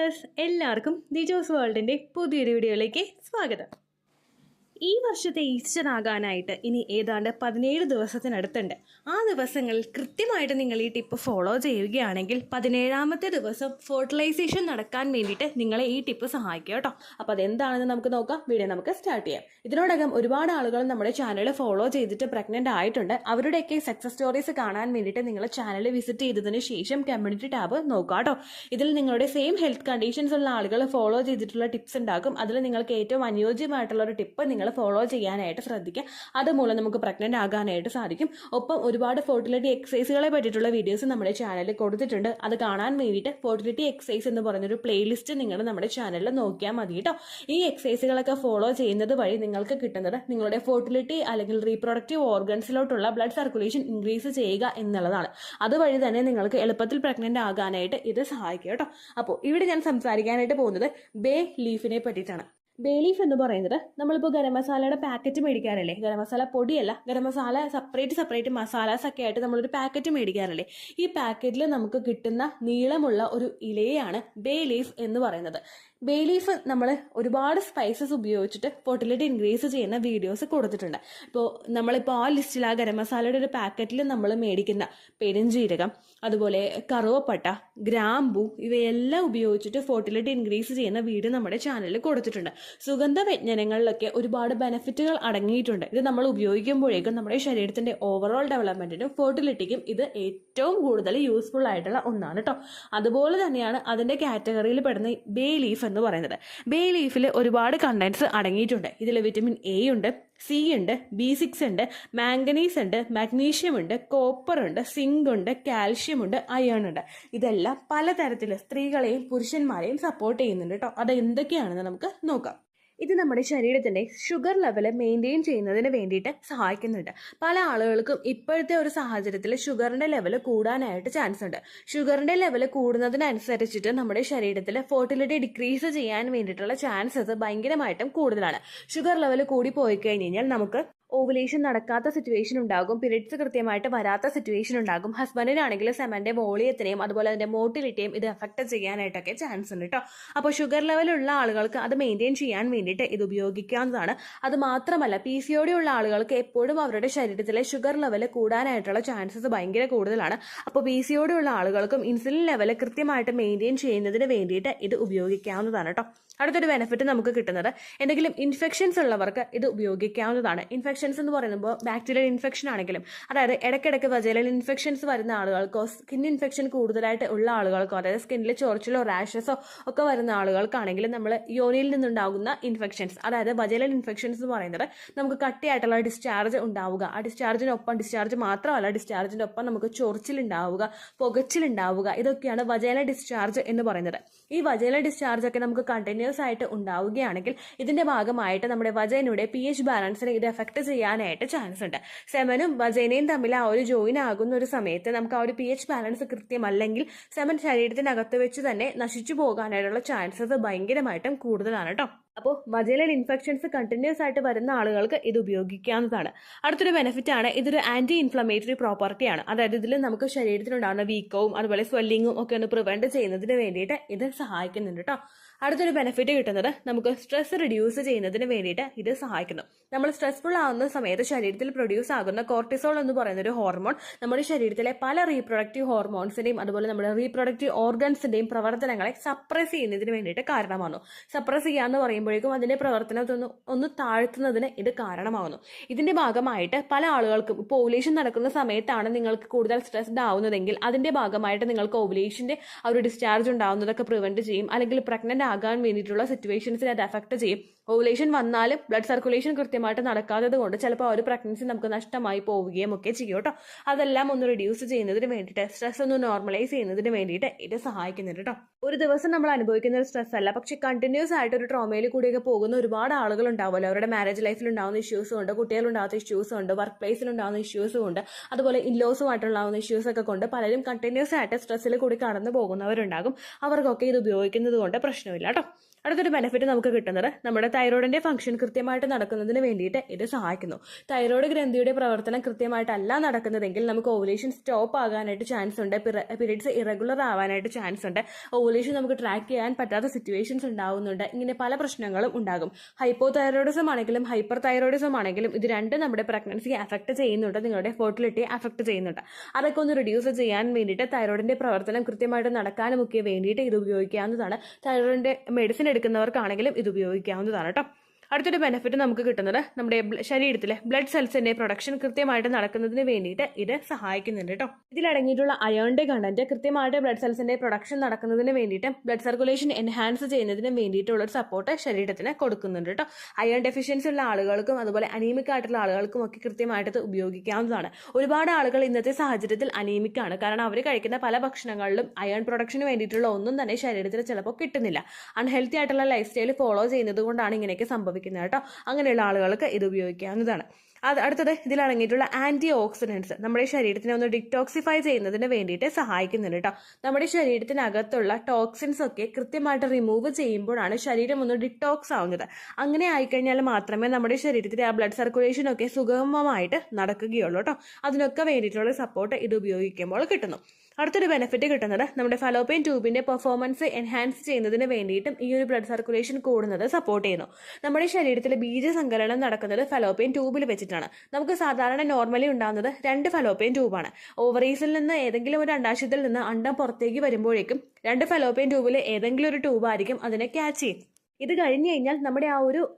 Viewers എല്ലാവർക്കും ദിജോസ് വേൾഡിൻ്റെ പുതിയൊരു വീഡിയോയിലേക്ക് സ്വാഗതം. ഈ വർഷത്തെ ഈസ്റ്റർ ആകാനായിട്ട് ഇനി ഏതാണ്ട് 17 ദിവസത്തിനടുത്തുണ്ട്. ആ ദിവസങ്ങളിൽ കൃത്യമായിട്ട് നിങ്ങൾ ഈ ടിപ്പ് ഫോളോ ചെയ്യുകയാണെങ്കിൽ 17ാമത്തെ ദിവസം ഫെർട്ടിലൈസേഷൻ നടക്കാൻ വേണ്ടിയിട്ട് നിങ്ങളെ ഈ ടിപ്പ് സഹായിക്കും കേട്ടോ. അപ്പോൾ അതെന്താണെന്ന് നമുക്ക് നോക്കാം. വീഡിയോ നമുക്ക് സ്റ്റാർട്ട് ചെയ്യാം. ഇതിനോടകം ഒരുപാട് ആളുകൾ നമ്മുടെ ചാനൽ ഫോളോ ചെയ്തിട്ട് പ്രഗ്നൻ്റ് ആയിട്ടുണ്ട്. അവരുടെയൊക്കെ സക്സസ് സ്റ്റോറീസ് കാണാൻ വേണ്ടിയിട്ട് നിങ്ങൾ ചാനൽ വിസിറ്റ് ചെയ്തതിന് ശേഷം കമ്മ്യൂണിറ്റി ടാബ് നോക്കുക കേട്ടോ. ഇതിൽ നിങ്ങളുടെ സെയിം ഹെൽത്ത് കണ്ടീഷൻസ് ഉള്ള ആളുകൾ ഫോളോ ചെയ്തിട്ടുള്ള ടിപ്സ് ഉണ്ടാകും. അതിൽ നിങ്ങൾക്ക് ഏറ്റവും അനുയോജ്യമായിട്ടുള്ള ഒരു ടിപ്പ് നിങ്ങൾ ഫോളോ ചെയ്യാനായിട്ട് ശ്രദ്ധിക്കുക. അതുമൂലം നമുക്ക് പ്രഗ്നൻ്റ് ആകാനായിട്ട് സാധിക്കും. ഒപ്പം ഒരുപാട് ഫെർട്ടിലിറ്റി എക്സസൈസുകളെ പറ്റിയിട്ടുള്ള വീഡിയോസ് നമ്മുടെ ചാനലിൽ കൊടുത്തിട്ടുണ്ട്. അത് കാണാൻ വേണ്ടിയിട്ട് ഫെർട്ടിലിറ്റി എക്സസൈസ് എന്ന് പറയുന്നൊരു പ്ലേലിസ്റ്റ് നിങ്ങൾ നമ്മുടെ ചാനലിൽ നോക്കിയാൽ മതി കേട്ടോ. ഈ എക്സസൈസുകളൊക്കെ ഫോളോ ചെയ്യുന്നത് വഴി നിങ്ങൾക്ക് കിട്ടുന്നത് നിങ്ങളുടെ ഫെർട്ടിലിറ്റി അല്ലെങ്കിൽ റീപ്രൊഡക്റ്റീവ് ഓർഗൻസിലോട്ടുള്ള ബ്ലഡ് സർക്കുലേഷൻ ഇൻക്രീസ് ചെയ്യുക എന്നുള്ളതാണ്. അതുവഴി തന്നെ നിങ്ങൾക്ക് എളുപ്പത്തിൽ പ്രഗ്നൻ്റ് ആകാനായിട്ട് ഇത് സഹായിക്കും കേട്ടോ. അപ്പോൾ ഇവിടെ ഞാൻ സംസാരിക്കാനായിട്ട് പോകുന്നത് ബേ ലീഫിനെ പറ്റിയിട്ടാണ്. ബേ ലീഫ് എന്ന് പറയുന്നത് നമ്മളിപ്പോൾ ഗരം മസാലയുടെ പാക്കറ്റ് മേടിക്കാറില്ലേ, ഗരം മസാല പൊടിയല്ല, ഗരം മസാല സെപ്പറേറ്റ് മസാലാസ് ഒക്കെ ആയിട്ട് നമ്മളൊരു പാക്കറ്റ് മേടിക്കാറില്ലേ, ഈ പാക്കറ്റിൽ നമുക്ക് കിട്ടുന്ന നീളമുള്ള ഒരു ഇലയാണ് ബേ ലീഫ് എന്ന് പറയുന്നത്. ബേ ലീഫ് നമ്മൾ ഒരുപാട് സ്പൈസസ് ഉപയോഗിച്ചിട്ട് ഫെർട്ടിലിറ്റി ഇൻക്രീസ് ചെയ്യുന്ന വീഡിയോസ് കൊടുത്തിട്ടുണ്ട്. നമ്മളിപ്പോൾ ആ ലിസ്റ്റിൽ ആ ഗരം മസാലയുടെ ഒരു പാക്കറ്റിൽ നമ്മൾ മേടിക്കുന്ന പെരുംജീരകം, അതുപോലെ കറുവപ്പട്ട, ഗ്രാമ്പൂ ഇവയെല്ലാം ഉപയോഗിച്ചിട്ട് ഫെർട്ടിലിറ്റി ഇൻക്രീസ് ചെയ്യുന്ന വീഡിയോ നമ്മുടെ ചാനലിൽ കൊടുത്തിട്ടുണ്ട്. സുഗന്ധ വ്യഞ്ജനങ്ങളിലൊക്കെ ഒരുപാട് ബെനിഫിറ്റുകൾ അടങ്ങിയിട്ടുണ്ട്. ഇത് നമ്മൾ ഉപയോഗിക്കുമ്പോഴേക്കും നമ്മുടെ ശരീരത്തിന്റെ ഓവറോൾ ഡെവലപ്മെന്റിനും ഫെർട്ടിലിറ്റിക്കും ഇത് ഏറ്റവും കൂടുതൽ യൂസ്ഫുൾ ആയിട്ടുള്ള ഒന്നാണ് കേട്ടോ. അതുപോലെ തന്നെയാണ് അതിന്റെ കാറ്റഗറിയിൽ പെടുന്ന ബേ ലീഫ് എന്ന് പറയുന്നത്. ബേ ലീഫിൽ ഒരുപാട് കണ്ടന്റ്സ് അടങ്ങിയിട്ടുണ്ട്. ഇതിൽ വിറ്റമിൻ എ ഉണ്ട്, സി ഉണ്ട്, B6 ഉണ്ട്, മാംഗനീസ് ഉണ്ട്, മഗ്നീഷ്യം ഉണ്ട്, കോപ്പർ ഉണ്ട്, സിങ്ക് ഉണ്ട്, കാൽഷ്യം ഉണ്ട്, അയൺ ഉണ്ട്. ഇതെല്ലാം പലതരത്തിൽ സ്ത്രീകളെയും പുരുഷന്മാരെയും സപ്പോർട്ട് ചെയ്യുന്നുണ്ട് കേട്ടോ. അത് എന്തൊക്കെയാണെന്ന് നമുക്ക് നോക്കാം. ഇത് നമ്മുടെ ശരീരത്തിൻ്റെ ഷുഗർ ലെവൽ മെയിൻറ്റെയിൻ ചെയ്യുന്നതിന് വേണ്ടിയിട്ട് സഹായിക്കുന്നുണ്ട്. പല ആളുകൾക്കും ഇപ്പോഴത്തെ ഒരു സാഹചര്യത്തിൽ ഷുഗറിൻ്റെ ലെവൽ കൂടാനായിട്ട് ചാൻസ് ഉണ്ട്. ഷുഗറിൻ്റെ ലെവൽ കൂടുന്നതിനനുസരിച്ചിട്ട് നമ്മുടെ ശരീരത്തിൽ ഫെർട്ടിലിറ്റി ഡിക്രീസ് ചെയ്യാൻ വേണ്ടിയിട്ടുള്ള ചാൻസസ് ഭയങ്കരമായിട്ടും കൂടുതലാണ്. ഷുഗർ ലെവൽ കൂടി പോയി കഴിഞ്ഞാൽ നമുക്ക് ഓവുലേഷൻ നടക്കാത്ത സിറ്റുവേഷൻ ഉണ്ടാകും, പീരിയഡ്സ് കൃത്യമായിട്ട് വരാത്ത സിറ്റുവേഷൻ ഉണ്ടാകും. ഹസ്ബൻഡിനാണെങ്കിൽ സെമന്റെ വോളിയത്തിനെയും അതുപോലെ അതിന്റെ മോട്ടിലിറ്റിയും ഇത് എഫക്ട് ചെയ്യാനായിട്ടൊക്കെ ചാൻസ് ഉണ്ട് കേട്ടോ. അപ്പോൾ ഷുഗർ ലെവലുള്ള ആളുകൾക്ക് അത് മെയിൻറ്റെയിൻ ചെയ്യാൻ വേണ്ടിയിട്ട് ഇത് ഉപയോഗിക്കാവുന്നതാണ്. അത് മാത്രമല്ല PCOD ഉള്ള ആളുകൾക്ക് എപ്പോഴും അവരുടെ ശരീരത്തിലെ ഷുഗർ ലെവൽ കൂടാനായിട്ടുള്ള ചാൻസസ് ഭയങ്കര കൂടുതലാണ്. അപ്പോൾ PCOD ഉള്ള ആളുകൾക്കും ഇൻസുലിൻ ലെവൽ കൃത്യമായിട്ട് മെയിൻറ്റെയിൻ ചെയ്യുന്നതിന് വേണ്ടിയിട്ട് ഇത് ഉപയോഗിക്കാവുന്നതാണ് കേട്ടോ. അടുത്തൊരു ബെനിഫിറ്റ് നമുക്ക് കിട്ടുന്നത് എന്തെങ്കിലും ഇൻഫെക്ഷൻസ് ഉള്ളവർക്ക് ഇത് ഉപയോഗിക്കാവുന്നതാണ്. ഇൻഫെക്ഷൻസ് എന്ന് പറയുമ്പോൾ ബാക്ടീരിയൽ ഇൻഫെക്ഷൻ ആണെങ്കിലും, അതായത് ഇടയ്ക്കിടയ്ക്ക് വജൈനൽ ഇൻഫെക്ഷൻസ് വരുന്ന ആളുകൾക്കോ സ്കിൻ ഇൻഫെക്ഷൻ കൂടുതലായിട്ട് ഉള്ള ആളുകൾക്കോ, അതായത് സ്കിന്നിൽ ചൊറിച്ചിലോ റാഷസോ ഒക്കെ വരുന്ന ആളുകൾക്കാണെങ്കിലും നമ്മൾ യോനിയിൽ നിന്നുണ്ടാകുന്ന ഇൻഫെക്ഷൻസ്, അതായത് വജൈനൽ ഇൻഫെക്ഷൻസ് എന്ന് പറയുന്നത് നമുക്ക് കട്ടിയായിട്ടുള്ള ഡിസ്ചാർജ് ഉണ്ടാവുക, ആ ഡിസ്ചാർജ് മാത്രമല്ല ഡിസ്ചാർജിൻ്റെ ഒപ്പം നമുക്ക് ചൊറിച്ചിലുണ്ടാവുക, പുകച്ചിലുണ്ടാവുക, ഇതൊക്കെയാണ് വജൈനൽ ഡിസ്ചാർജ് എന്ന് പറയുന്നത്. ഈ വജൈനൽ ഡിസ്ചാർജ് ഒക്കെ നമുക്ക് കണ്ടിന്യൂസ് ആയിട്ട് ഉണ്ടാവുകയാണെങ്കിൽ ഇതിന്റെ ഭാഗമായിട്ട് നമ്മുടെ വജൈനയുടെ pH ബാലൻസിനെ ഇത് എഫക്ട് ചെയ്യാനായിട്ട് ചാൻസ് ഉണ്ട്. സെമനും വജൈനയും തമ്മിൽ ആ ഒരു ജോയിൻ ആകുന്ന ഒരു സമയത്ത് നമുക്ക് ആ ഒരു pH ബാലൻസ് കൃത്യമല്ലെങ്കിൽ സെമൻ ശരീരത്തിനകത്ത് വെച്ച് തന്നെ നശിച്ചു പോകാനായിട്ടുള്ള ചാൻസസ് ഭയങ്കരമായിട്ടും കൂടുതലാണ് കേട്ടോ. അപ്പോൾ വജൈനൽ ഇൻഫെക്ഷൻസ് കണ്ടിന്യൂസ് ആയിട്ട് വരുന്ന ആളുകൾക്ക് ഇത് ഉപയോഗിക്കാവുന്നതാണ്. അടുത്തൊരു ബെനിഫിറ്റ് ആണ്, ഇതൊരു ആന്റി ഇൻഫ്ലമേറ്ററി പ്രോപ്പർട്ടിയാണ്. അതായത് ഇതിൽ നമുക്ക് ശരീരത്തിനുണ്ടാകുന്ന വീക്കവും അതുപോലെ സ്വെല്ലിങ്ങും ഒക്കെ ഒന്ന് പ്രിവെന്റ് ചെയ്യുന്നതിന് വേണ്ടിയിട്ട് ഇത് സഹായിക്കുന്നുണ്ട് കേട്ടോ. അടുത്തൊരു ബെനിഫിറ്റ് കിട്ടുന്നത് നമുക്ക് സ്ട്രെസ് റിഡ്യൂസ് ചെയ്യുന്നതിന് വേണ്ടിയിട്ട് ഇത് സഹായിക്കുന്നു. നമ്മൾ സ്ട്രെസ്ഫുൾ ആവുന്ന സമയത്ത് ശരീരത്തിൽ പ്രൊഡ്യൂസ് ആകുന്ന കോർട്ടിസോൾ എന്ന് പറയുന്ന ഒരു ഹോർമോൺ നമ്മുടെ ശരീരത്തിലെ പല റീപ്രൊഡക്റ്റീവ് ഹോർമോൺസിന്റെയും അതുപോലെ നമ്മുടെ റീപ്രൊഡക്റ്റീവ് ഓർഗൻസിന്റെയും പ്രവർത്തനങ്ങളെ സപ്രസ് ചെയ്യുന്നതിന് വേണ്ടിയിട്ട് കാരണമാകുന്നു. സപ്രസ് ചെയ്യാന്ന് പറയുമ്പോഴേക്കും അതിന്റെ പ്രവർത്തനത്തെ ഒന്ന് താഴ്ത്തുന്നതിന് ഇത് കാരണമാകുന്നു. ഇതിന്റെ ഭാഗമായിട്ട് പല ആളുകൾക്കും ഇപ്പോൾ ഓവുലേഷൻ നടക്കുന്ന സമയത്താണ് നിങ്ങൾക്ക് കൂടുതൽ സ്ട്രെസ്ഡ് ആവുന്നതെങ്കിൽ അതിന്റെ ഭാഗമായിട്ട് നിങ്ങൾക്ക് ഓവുലേഷന്റെ ആ ഒരു ഡിസ്ചാർജ് ഉണ്ടാവുന്നതൊക്കെ പ്രിവെന്റ് ചെയ്യും, അല്ലെങ്കിൽ പ്രഗ്നന്റ് ആകാൻ വേണ്ടിയിട്ടുള്ള സിറ്റുവേഷൻസിനെ അത് എഫക്ട് ചെയ്യും. ഓവുലേഷൻ വന്നാലും ബ്ലഡ് സർക്കുലേഷൻ കൃത്യമായിട്ട് നടക്കാത്തത് കൊണ്ട് ചിലപ്പോൾ ആ ഒരു പ്രഗ്നൻസി നമുക്ക് നഷ്ടമായി പോവുകയും ഒക്കെ ചെയ്യും കേട്ടോ. അതെല്ലാം ഒന്ന് റിഡ്യൂസ് ചെയ്യുന്നതിന് വേണ്ടിയിട്ട്, സ്ട്രെസ് ഒന്ന് നോർമലൈസ് ചെയ്യുന്നതിന് വേണ്ടിയിട്ട് ഇത് സഹായിക്കുന്നുണ്ട് കേട്ടോ. ഒരു ദിവസം നമ്മൾ അനുഭവിക്കുന്ന ഒരു സ്ട്രെസ് അല്ല, പക്ഷെ കണ്ടിന്യൂസ് ആയിട്ട് ഒരു ട്രോമയിൽ കൂടിയൊക്കെ പോകുന്ന ഒരുപാട് ആളുകൾ ഉണ്ടാവുമല്ലോ. അവരുടെ മാരേജ് ലൈഫിൽ ഉണ്ടാകുന്ന ഇഷ്യൂസും ഉണ്ട്, കുട്ടികളുണ്ടാകുന്ന ഇഷ്യൂസും ഉണ്ട്, വർക്ക് പ്ലേസിൽ ഉണ്ടാകുന്ന ഇഷ്യൂസും ഉണ്ട്, അതുപോലെ ഇൻലോസുമായിട്ടുണ്ടാകുന്ന ഇഷ്യൂസ് ഒക്കെ കൊണ്ട് പലരും കണ്ടിന്യൂസ് ആയിട്ട് സ്ട്രെസ്സിൽ കൂടി കടന്നു പോകുന്നവരുണ്ടാകും. അവർക്കൊക്കെ ഇത് ഉപയോഗിക്കുന്നത് കൊണ്ട് പ്രശ്നമില്ല കേട്ടോ. അടുത്തൊരു ബെനിഫിറ്റ് നമുക്ക് കിട്ടുന്നത് നമ്മുടെ തൈറോയിഡിന്റെ ഫംഗ്ഷൻ കൃത്യമായിട്ട് നടക്കുന്നതിന് വേണ്ടിയിട്ട് ഇത് സഹായിക്കുന്നു. തൈറോയിഡ് ഗ്രന്ഥിയുടെ പ്രവർത്തനം കൃത്യമായിട്ടല്ല നടക്കുന്നതെങ്കിൽ നമുക്ക് ഓവുലേഷൻ സ്റ്റോപ്പ് ആകാനായിട്ട് ചാൻസ് ഉണ്ട്, പീരീഡ്സ് ഇറഗുലർ ആവാനായിട്ട് ചാൻസ് ഉണ്ട്, ഓവുലേഷൻ നമുക്ക് ട്രാക്ക് ചെയ്യാൻ പറ്റാത്ത സിറ്റുവേഷൻസ് ഉണ്ടാവുന്നുണ്ട്. ഇങ്ങനെ പല പ്രശ്നങ്ങളും ഉണ്ടാകും. ഹൈപ്പോ തൈറോയിഡിസം ആണെങ്കിലും ഹൈപ്പർ തൈറോയിഡിസം ആണെങ്കിലും ഇത് രണ്ടും നമ്മുടെ പ്രഗ്നൻസിയെ അഫക്ട് ചെയ്യുന്നുണ്ട്, നിങ്ങളുടെ ഫെർട്ടിലിറ്റിയെ അഫക്ട് ചെയ്യുന്നുണ്ട്. അതൊക്കെ ഒന്ന് റിഡ്യൂസ് ചെയ്യാൻ വേണ്ടിയിട്ട് തൈറോയിഡിന്റെ പ്രവർത്തനം കൃത്യമായിട്ട് നടക്കാനും ഒക്കെ വേണ്ടിയിട്ട് ഇത് ഉപയോഗിക്കാവുന്നതാണ്. തൈറോയിഡിന്റെ മെഡിസിൻ എടുക്കുന്നവർക്കാണെങ്കിലും ഇത് ഉപയോഗിക്കാവുന്നതാണ് കേട്ടോ. അടുത്തൊരു ബെനിഫിറ്റ് നമുക്ക് കിട്ടുന്നത് നമ്മുടെ ശരീരത്തിലെ ബ്ലഡ് സെൽസിന്റെ പ്രൊഡക്ഷൻ കൃത്യമായിട്ട് നടക്കുന്നതിന് വേണ്ടിയിട്ട് ഇത് സഹായിക്കുന്നുണ്ട് കേട്ടോ. ഇതിലടങ്ങിയിട്ടുള്ള അയേണിന്റെ കണ്ടന്റ് കൃത്യമായിട്ട് ബ്ലഡ് സെൽസിന്റെ പ്രൊഡക്ഷൻ നടക്കുന്നതിന് വേണ്ടിയിട്ട് ബ്ലഡ് സർക്കുലേഷൻ എൻഹാൻസ് ചെയ്യുന്നതിന് വേണ്ടിയിട്ടുള്ള ഒരു സപ്പോർട്ട് ശരീരത്തിന് കൊടുക്കുന്നുണ്ട് കേട്ടോ. അയേൺ ഡെഫിഷ്യൻസി ഉള്ള ആളുകൾക്കും അതുപോലെ അനീമിക് ആയിട്ടുള്ള ആളുകൾക്കും ഒക്കെ കൃത്യമായിട്ട് ഇത് ഉപയോഗിക്കാവുന്നതാണ്. ഒരുപാട് ആളുകൾ ഇന്നത്തെ സാഹചര്യത്തിൽ അനീമിക്കാണ്, കാരണം അവർ കഴിക്കുന്ന പല ഭക്ഷണങ്ങളിലും അയേൺ പ്രൊഡക്ഷന് വേണ്ടിയിട്ടുള്ള ഒന്നും തന്നെ ശരീരത്തിൽ ചിലപ്പോൾ കിട്ടുന്നില്ല. അൺഹെൽത്തി ആയിട്ടുള്ള ലൈഫ് സ്റ്റൈൽ ഫോളോ ചെയ്യുന്നത് കൊണ്ടാണ് ഇങ്ങനെയൊക്കെ സംഭവിക്കുന്നത് കേട്ടോ. അങ്ങനെയുള്ള ആളുകൾക്ക് ഇത് ഉപയോഗിക്കാവുന്നതാണ്. അടുത്തത് ഇതിലടങ്ങിയിട്ടുള്ള ആന്റി ഓക്സിഡൻസ് നമ്മുടെ ശരീരത്തിനെ ഒന്ന് ഡിറ്റോക്സിഫൈ ചെയ്യുന്നതിന് വേണ്ടിയിട്ട് സഹായിക്കുന്നുണ്ട് കേട്ടോ. നമ്മുടെ ശരീരത്തിനകത്തുള്ള ടോക്സിൻസ് ഒക്കെ കൃത്യമായിട്ട് റിമൂവ് ചെയ്യുമ്പോഴാണ് ശരീരം ഒന്ന് ഡിറ്റോക്സ് ആവുന്നത്. അങ്ങനെ ആയിക്കഴിഞ്ഞാൽ മാത്രമേ നമ്മുടെ ശരീരത്തിലെ ആ ബ്ലഡ് സർക്കുലേഷൻ ഒക്കെ സുഗമമായിട്ട് നടക്കുകയുള്ളൂ കേട്ടോ. അതിനൊക്കെ വേണ്ടിയിട്ടുള്ള സപ്പോർട്ട് ഇത് ഉപയോഗിക്കുമ്പോൾ കിട്ടുന്നു. അടുത്തൊരു ബെനിഫിറ്റ് കിട്ടുന്നത് നമ്മുടെ ഫലോപ്പിയൻ ട്യൂബിന്റെ പെർഫോമൻസ് എൻഹാൻസ് ചെയ്യുന്നതിന് വേണ്ടിയിട്ടും ഈ ഒരു ബ്ലഡ് സർക്കുലേഷൻ കൂടുന്നത് സപ്പോർട്ട് ചെയ്യുന്നു. നമ്മുടെ ശരീരത്തിൽ ബീജസങ്കലനം നടക്കുന്നത് ഫലോപ്പിയൻ ട്യൂബിൽ വെച്ചിട്ടാണ്. നമുക്ക് സാധാരണ നോർമലി ഉണ്ടാകുന്നത് 2 ഫലോപ്പിയൻ ട്യൂബാണ്. ഓവറീസിൽ നിന്ന് ഏതെങ്കിലും ഒരു അണ്ഡാശയത്തിൽ നിന്ന് അണ്ഡം പുറത്തേക്ക് വരുമ്പോഴേക്കും 2 ഫലോപ്പിയൻ ട്യൂബിൽ ഏതെങ്കിലും ഒരു ട്യൂബായിരിക്കും അതിനെ ക്യാച്ച് ചെയ്യും. ഇത് കഴിഞ്ഞ് കഴിഞ്ഞാൽ നമ്മുടെ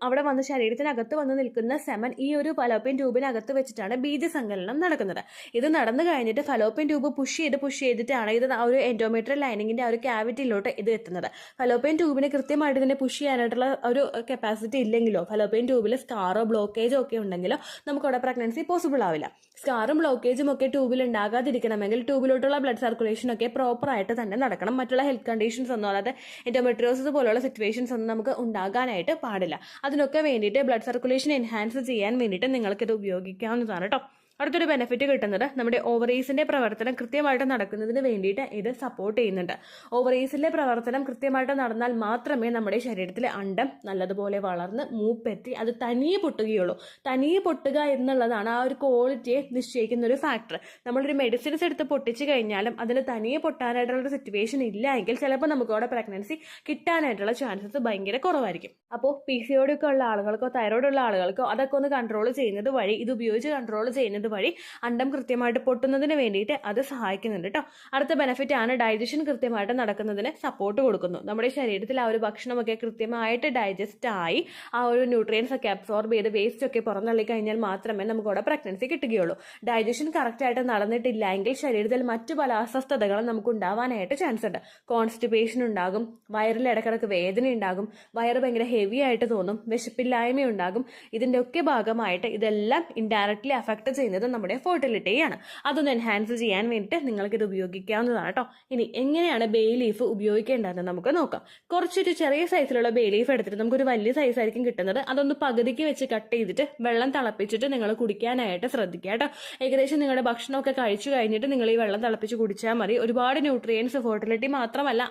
അവിടെ വന്ന് ശരീരത്തിനകത്ത് വന്ന് നിൽക്കുന്ന സെമൻ ഈ ഒരു ഫലോപ്പിയൻ ട്യൂബിനകത്ത് വെച്ചിട്ടാണ് ബീജസങ്കലനം നടക്കുന്നത്. ഇത് നടന്നു കഴിഞ്ഞിട്ട് ഫലോപ്പിയൻ ട്യൂബ് പുഷ് ചെയ്തിട്ടാണ് ഇത് ആ ഒരു എൻഡോമെട്രിയൽ ലൈനിങ്ങിന്റെ ആ ഒരു ക്യാവിറ്റിയിലോട്ട് ഇത് എത്തുന്നത്. ഫലോപ്പിയൻ ട്യൂബിന് കൃത്യമായിട്ട് ഇതിനെ പുഷ് ചെയ്യാനായിട്ടുള്ള ഒരു കപ്പാസിറ്റി ഇല്ലെങ്കിലോ ഫലോപ്പിയൻ ട്യൂബിൽ സ്കാറോ ബ്ലോക്കേജോ ഒക്കെ ഉണ്ടെങ്കിലോ നമുക്ക് അവിടെ പ്രഗ്നൻസി പോസിബിൾ ആവില്ല. സ്കാറും ബ്ലോക്കേജും ഒക്കെ ട്യൂബിൽ ഉണ്ടാകാതിരിക്കണമെങ്കിൽ ട്യൂബിലോട്ടുള്ള ബ്ലഡ് സർക്കുലേഷൻ ഒക്കെ പ്രോപ്പർ ആയിട്ട് തന്നെ നടക്കണം. മറ്റുള്ള ഹെൽത്ത് കണ്ടീഷൻസ് ഒന്നും, അതായത് എൻഡോമെട്രിയോസിസ് പോലുള്ള സിറ്റുവേഷൻസ് ഒന്നും നമുക്ക് ഉണ്ടാകാനായിട്ട് പാടില്ല. അതിനൊക്കെ വേണ്ടിയിട്ട് ബ്ലഡ് സർക്കുലേഷൻ എൻഹാൻസ് ചെയ്യാൻ വേണ്ടിയിട്ട് നിങ്ങൾക്കിത് ഉപയോഗിക്കാവുന്നതാണ് കേട്ടോ. അടുത്തൊരു ബെനിഫിറ്റ് കിട്ടുന്നത് നമ്മുടെ ഓവറീസിന്റെ പ്രവർത്തനം കൃത്യമായിട്ട് നടക്കുന്നതിന് വേണ്ടിയിട്ട് ഇത് സപ്പോർട്ട് ചെയ്യുന്നുണ്ട്. ഓവറീസിന്റെ പ്രവർത്തനം കൃത്യമായിട്ട് നടന്നാൽ മാത്രമേ നമ്മുടെ ശരീരത്തിലെ അണ്ഡം നല്ലതുപോലെ വളർന്ന് മൂപ്പെത്തി അത് തനിയെ പൊട്ടുകയുള്ളൂ. തനിയെ പൊട്ടുക എന്നുള്ളതാണ് ആ ഒരു ക്വാളിറ്റിയെ നിശ്ചയിക്കുന്ന ഒരു ഫാക്ടർ. നമ്മളൊരു മെഡിസിൻസ് എടുത്ത് പൊട്ടിച്ചു കഴിഞ്ഞാലും അതിന് തനിയെ പൊട്ടാനായിട്ടുള്ള സിറ്റുവേഷൻ ഇല്ല എങ്കിൽ ചിലപ്പോൾ നമുക്ക് അവിടെ പ്രഗ്നൻസി കിട്ടാനായിട്ടുള്ള ചാൻസസ് ഭയങ്കര കുറവായിരിക്കും. അപ്പോൾ PCOD ഒക്കെ ഉള്ള ആളുകൾക്കോ തൈറോയിഡ് ഉള്ള ആളുകൾക്കോ അതൊക്കെ ഒന്ന് കൺട്രോൾ ചെയ്യുന്നത് വഴി, ഇത് ഉപയോഗിച്ച് കൺട്രോൾ ചെയ്യുന്നത് വഴി അണ്ഡം കൃത്യമായിട്ട് പൊട്ടുന്നതിന് വേണ്ടിയിട്ട് അത് സഹായിക്കുന്നുണ്ട് കേട്ടോ. അടുത്ത ബെനിഫിറ്റ് ആണ് ഡൈജഷൻ കൃത്യമായിട്ട് നടക്കുന്നതിന് സപ്പോർട്ട് കൊടുക്കുന്നു. നമ്മുടെ ശരീരത്തിൽ ആ ഒരു ഭക്ഷണമൊക്കെ കൃത്യമായിട്ട് ഡൈജസ്റ്റ് ആയി ആ ഒരു ന്യൂട്രിയൻസ് ഒക്കെ അബ്സോർബ് ചെയ്ത് വേസ്റ്റ് ഒക്കെ പുറന്തള്ളി കഴിഞ്ഞാൽ മാത്രമേ നമുക്ക് അവിടെ പ്രഗ്നൻസി കിട്ടുകയുള്ളൂ. ഡൈജഷൻ കറക്റ്റ് ആയിട്ട് നടന്നിട്ടില്ല എങ്കിൽ ശരീരത്തിൽ മറ്റു പല അസ്വസ്ഥതകളും നമുക്ക് ഉണ്ടാവാനായിട്ട് ചാൻസ് ഉണ്ട്. കോൺസ്റ്റിപ്പേഷൻ ഉണ്ടാകും, വയറിൽ ഇടക്കിടക്ക് വേദന ഉണ്ടാകും, വയറ് ഭയങ്കര ഹെവി ആയിട്ട് തോന്നും, വിശപ്പില്ലായ്മ ഉണ്ടാകും. ഇതിന്റെ ഒക്കെ ഭാഗമായിട്ട് ഇതെല്ലാം ഇൻഡയറക്ട്ലി അഫക്ട് ചെയ്യുന്നത് നമ്മുടെ ഫെർട്ടിലിറ്റിയാണ്. അതൊന്ന് എൻഹാൻസ് ചെയ്യാൻ വേണ്ടിയിട്ട് നിങ്ങൾക്ക് ഇത് ഉപയോഗിക്കാവുന്നതാണ് കേട്ടോ. ഇനി എങ്ങനെയാണ് ബേ ലീഫ് ഉപയോഗിക്കേണ്ടതെന്ന് നമുക്ക് നോക്കാം. കുറച്ചൊരു ചെറിയ സൈസിലുള്ള ബേ ലീഫ് എടുത്തിട്ട് നമുക്കൊരു വലിയ സൈസ് ആയിരിക്കും കിട്ടുന്നത്. അതൊന്ന് പകുതിക്ക് വെച്ച് കട്ട് ചെയ്തിട്ട് വെള്ളം തിളപ്പിച്ചിട്ട് നിങ്ങൾ കുടിക്കാനായിട്ട് ശ്രദ്ധിക്കുക കേട്ടോ. ഏകദേശം നിങ്ങളുടെ ഭക്ഷണമൊക്കെ കഴിച്ചു കഴിഞ്ഞിട്ട് നിങ്ങൾ ഈ വെള്ളം തിളപ്പിച്ച് കുടിച്ചാൽ മതി. ഒരുപാട് ന്യൂട്രിയൻസ് ഫെർട്ടിലിറ്റി മാത്രമല്ല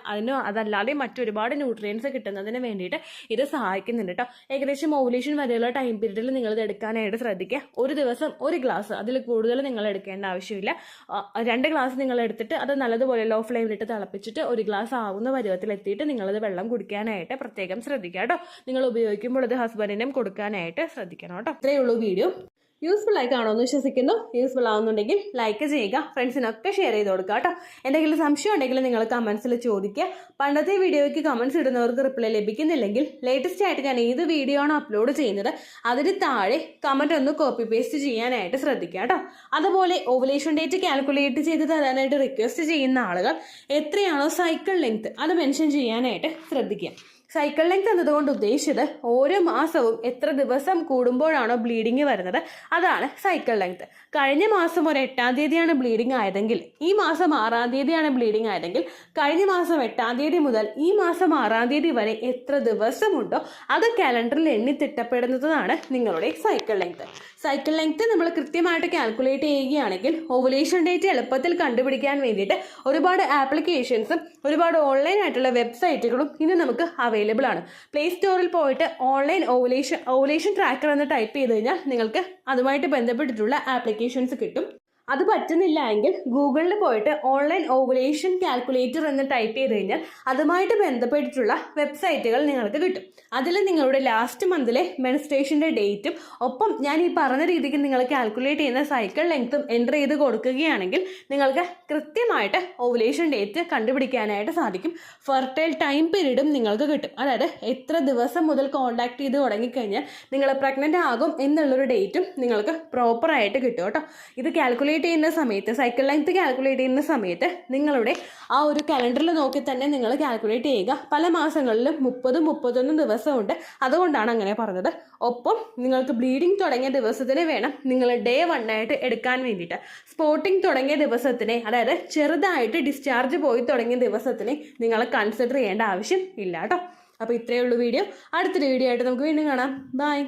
അതല്ലാതെ മറ്റൊരുപാട് ന്യൂട്രിയൻസ് കിട്ടുന്നതിന് വേണ്ടിയിട്ട് ഇത് സഹായിക്കുന്നുണ്ട് കേട്ടോ. ഏകദേശം ഓവുലേഷൻ വരെയുള്ള ടൈം പീരീഡിൽ നിങ്ങൾ ഇത് എടുക്കാനായിട്ട് ശ്രദ്ധിക്കുക. ഒരു ദിവസം ഒരു ഗ്ലാസ്, അതിൽ കൂടുതൽ നിങ്ങൾ എടുക്കേണ്ട ആവശ്യമില്ല. 2 ഗ്ലാസ് നിങ്ങൾ എടുത്തിട്ട് അത് നല്ലതുപോലെ ലോ ഫ്ലെയിമിലിട്ട് തിളപ്പിച്ചിട്ട് 1 ഗ്ലാസ് ആവുന്ന പരുവത്തിൽ എത്തിയിട്ട് നിങ്ങളത് വെള്ളം കുടിക്കാനായിട്ട് പ്രത്യേകം ശ്രദ്ധിക്കുക കേട്ടോ. നിങ്ങൾ ഉപയോഗിക്കുമ്പോൾ ഇത് ഹസ്ബൻഡിനും കൊടുക്കാനായിട്ട് ശ്രദ്ധിക്കണം കേട്ടോ. ഇത്രയേ ഉള്ളൂ വീഡിയോ. യൂസ്ഫുൾ ആയി കാണുമെന്ന് വിശ്വസിക്കുന്നു. യൂസ്ഫുൾ ആവുന്നുണ്ടെങ്കിൽ ലൈക്ക് ചെയ്യുക, ഫ്രണ്ട്സിനൊക്കെ ഷെയർ ചെയ്ത് കൊടുക്കുക കേട്ടോ. എന്തെങ്കിലും സംശയം ഉണ്ടെങ്കിൽ നിങ്ങൾ കമൻസിൽ ചോദിക്കുക. പണ്ടത്തെ വീഡിയോയ്ക്ക് കമൻസ് ഇടുന്നവർക്ക് റിപ്ലൈ ലഭിക്കുന്നില്ലെങ്കിൽ ലേറ്റസ്റ്റ് ആയിട്ട് ഞാൻ ഏത് വീഡിയോ ആണ് അപ്ലോഡ് ചെയ്യുന്നത് അതിന് താഴെ കമൻറ്റ് ഒന്ന് കോപ്പി പേസ്റ്റ് ചെയ്യാനായിട്ട് ശ്രദ്ധിക്കുക കേട്ടോ. അതുപോലെ ഓവുലേഷൻ ഡേറ്റ് കാൽക്കുലേറ്റ് ചെയ്ത് തരാനായിട്ട് റിക്വസ്റ്റ് ചെയ്യുന്ന ആളുകൾ എത്രയാണോ സൈക്കിൾ ലെങ്ത് അത് മെൻഷൻ ചെയ്യാനായിട്ട് ശ്രദ്ധിക്കുക. സൈക്കിൾ ലെങ്ത് എന്നതുകൊണ്ട് ഉദ്ദേശിച്ചത് ഓരോ മാസവും എത്ര ദിവസം കൂടുമ്പോഴാണോ ബ്ലീഡിങ് വരുന്നത് അതാണ് സൈക്കിൾ ലെങ്ത്. കഴിഞ്ഞ മാസം ഒരു 8-ാം തീയതിയാണ് ബ്ലീഡിങ് ആയതെങ്കിൽ ഈ മാസം 6-ാം തീയതിയാണ് ബ്ലീഡിങ് ആയതെങ്കിൽ കഴിഞ്ഞ മാസം 8-ാം തീയതി മുതൽ ഈ മാസം 6-ാം തീയതി വരെ എത്ര ദിവസമുണ്ടോ അത് കാലണ്ടറിൽ എണ്ണി തിട്ടപ്പെടുന്നതാണ് നിങ്ങളുടെ സൈക്കിൾ ലെങ്ത്. സൈക്കിൾ ലെങ്ത് നമ്മൾ കൃത്യമായിട്ട് കാൽക്കുലേറ്റ് ചെയ്യുകയാണെങ്കിൽ ഓവുലേഷൻ ഡേറ്റ് എളുപ്പത്തിൽ കണ്ടുപിടിക്കാൻ വേണ്ടിയിട്ട് ഒരുപാട് ആപ്ലിക്കേഷൻസും ഒരുപാട് ഓൺലൈൻ ആയിട്ടുള്ള വെബ്സൈറ്റുകളും ഇന്ന് നമുക്ക് അവൈലബിൾ അവൈലബിൾ ആണ്. പ്ലേ സ്റ്റോറിൽ പോയിട്ട് ഓൺലൈൻ ഓവുലേഷൻ ട്രാക്കർ എന്ന് ടൈപ്പ് ചെയ്ത് കഴിഞ്ഞാൽ നിങ്ങൾക്ക് അതുമായിട്ട് ബന്ധപ്പെട്ടിട്ടുള്ള ആപ്ലിക്കേഷൻസ് കിട്ടും. അത് പറ്റുന്നില്ല എങ്കിൽ ഗൂഗിളിൽ പോയിട്ട് ഓൺലൈൻ ഓവുലേഷൻ കാൽക്കുലേറ്റർ എന്ന് ടൈപ്പ് ചെയ്ത് കഴിഞ്ഞാൽ അതുമായിട്ട് ബന്ധപ്പെട്ടിട്ടുള്ള വെബ്സൈറ്റുകൾ നിങ്ങൾക്ക് കിട്ടും. അതിൽ നിങ്ങളുടെ ലാസ്റ്റ് മന്തിലെ മെൻസ്ട്രേഷൻ്റെ ഡേറ്റും ഒപ്പം ഞാൻ ഈ പറഞ്ഞ രീതിക്ക് നിങ്ങൾ കാൽക്കുലേറ്റ് ചെയ്യുന്ന സൈക്കിൾ ലെങ്ത്തും എൻ്റർ ചെയ്ത് കൊടുക്കുകയാണെങ്കിൽ നിങ്ങൾക്ക് കൃത്യമായിട്ട് ഓവുലേഷൻ ഡേറ്റ് കണ്ടുപിടിക്കാനായിട്ട് സാധിക്കും. ഫെർട്ടൈൽ ടൈം പീരീഡും നിങ്ങൾക്ക് കിട്ടും. അതായത് എത്ര ദിവസം മുതൽ കോൺടാക്ട് ചെയ്ത് തുടങ്ങിക്കഴിഞ്ഞാൽ നിങ്ങൾ പ്രഗ്നൻ്റ് ആകും എന്നുള്ളൊരു ഡേറ്റും നിങ്ങൾക്ക് പ്രോപ്പറായിട്ട് കിട്ടും കേട്ടോ. ഇത് കാൽക്കുലേറ്റ് ചെയ്യുന്ന സമയത്ത്, സൈക്കിൾ ലെങ്ത് കാൽക്കുലേറ്റ് ചെയ്യുന്ന സമയത്ത് നിങ്ങളുടെ ആ ഒരു കലണ്ടറിൽ നോക്കി തന്നെ നിങ്ങൾ കാൽക്കുലേറ്റ് ചെയ്യുക. പല മാസങ്ങളിലും 30-31 ദിവസമുണ്ട്, അതുകൊണ്ടാണ് അങ്ങനെ പറഞ്ഞത്. ഒപ്പം നിങ്ങൾക്ക് ബ്ലീഡിങ് തുടങ്ങിയ ദിവസത്തിന് വേണം നിങ്ങൾ ഡേ 1 ആയിട്ട് എടുക്കാൻ വേണ്ടിയിട്ട്. സ്പോട്ടിങ് തുടങ്ങിയ ദിവസത്തിനെ, അതായത് ചെറുതായിട്ട് ഡിസ്ചാർജ് പോയി തുടങ്ങിയ ദിവസത്തിനെ നിങ്ങൾ കൺസിഡർ ചെയ്യേണ്ട ആവശ്യം ഇല്ല കേട്ടോ. അപ്പോൾ ഇത്രയേ ഉള്ളൂ വീഡിയോ. അടുത്തൊരു വീഡിയോ ആയിട്ട് നമുക്ക് വീണ്ടും കാണാം. ബൈ.